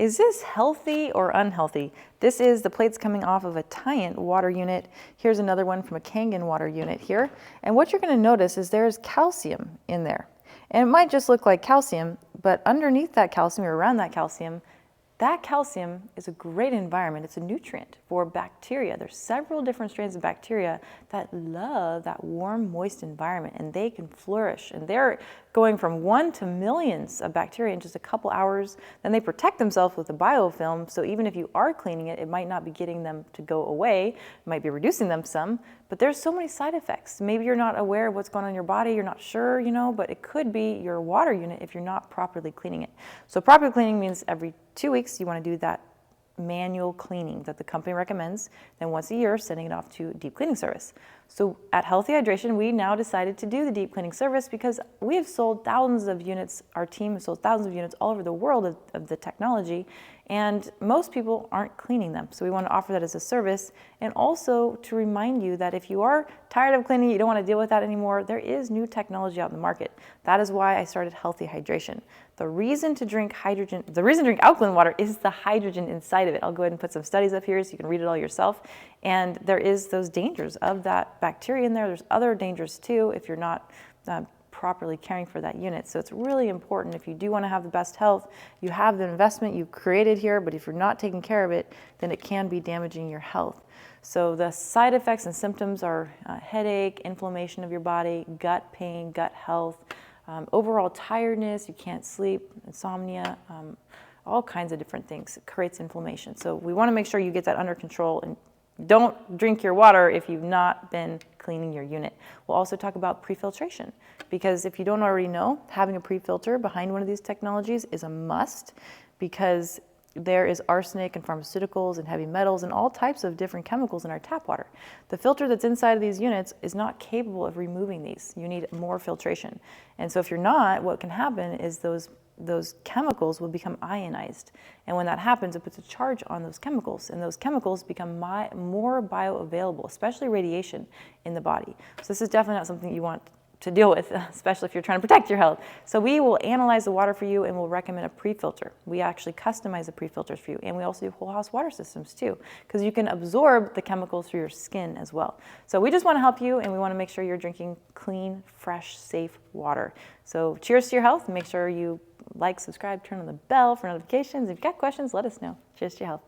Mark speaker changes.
Speaker 1: Is this healthy or unhealthy? This is the plates coming off of a Tyent water unit. Here's another one from a Kangen water unit here. And what you're going to notice is there's calcium in there. And it might just look like calcium, but underneath that calcium or around that calcium is a great environment. It's a nutrient for bacteria. There's several different strains of bacteria that love that warm, moist environment, and they can flourish. And they're going from 1 to millions of bacteria in just a couple hours. Then they protect themselves with a biofilm, so even if you are cleaning it, it might not be getting them to go away. It might be reducing them some, but there's so many side effects. Maybe you're not aware of what's going on in your body, you're not sure, but it could be your water unit if you're not properly cleaning it. So proper cleaning means every 2 weeks you want to do that manual cleaning that the company recommends. Then once a year, sending it off to deep cleaning service. So at Healthy Hydration, we now decided to do the deep cleaning service because we have sold thousands of units. Our team has sold thousands of units all over the world of the technology, and most people aren't cleaning them. So we want to offer that as a service, and also to remind you that if you are tired of cleaning, you don't want to deal with that anymore, there is new technology out in the market. That is why I started Healthy Hydration. The reason to drink alkaline water is the hydrogen inside of it. I'll go ahead and put some studies up here so you can read it all yourself. And there is those dangers of that bacteria in there. There's other dangers too if you're not properly caring for that unit. So it's really important if you do want to have the best health, you have the investment you've created here, but if you're not taking care of it, then it can be damaging your health. So the side effects and symptoms are headache, inflammation of your body, gut pain, gut health, overall tiredness, you can't sleep, insomnia, all kinds of different things. It creates inflammation. So we want to make sure you get that under control, and don't drink your water if you've not been cleaning your unit. We'll also talk about pre-filtration, because if you don't already know, having a pre-filter behind one of these technologies is a must, because there is arsenic and pharmaceuticals and heavy metals and all types of different chemicals in our tap water. The filter that's inside of these units is not capable of removing these. You need more filtration. And so if you're not, what can happen is those chemicals will become ionized. And when that happens, it puts a charge on those chemicals, and those chemicals become more bioavailable, especially radiation in the body. So this is definitely not something you want to deal with, especially if you're trying to protect your health. So we will analyze the water for you, and we'll recommend a pre-filter. We actually customize the pre-filters for you, and we also do whole house water systems too, because you can absorb the chemicals through your skin as well. So we just want to help you, and we want to make sure you're drinking clean, fresh, safe water. So cheers to your health, and make sure you like, subscribe, turn on the bell for notifications. If you've got questions, let us know. Cheers to your health.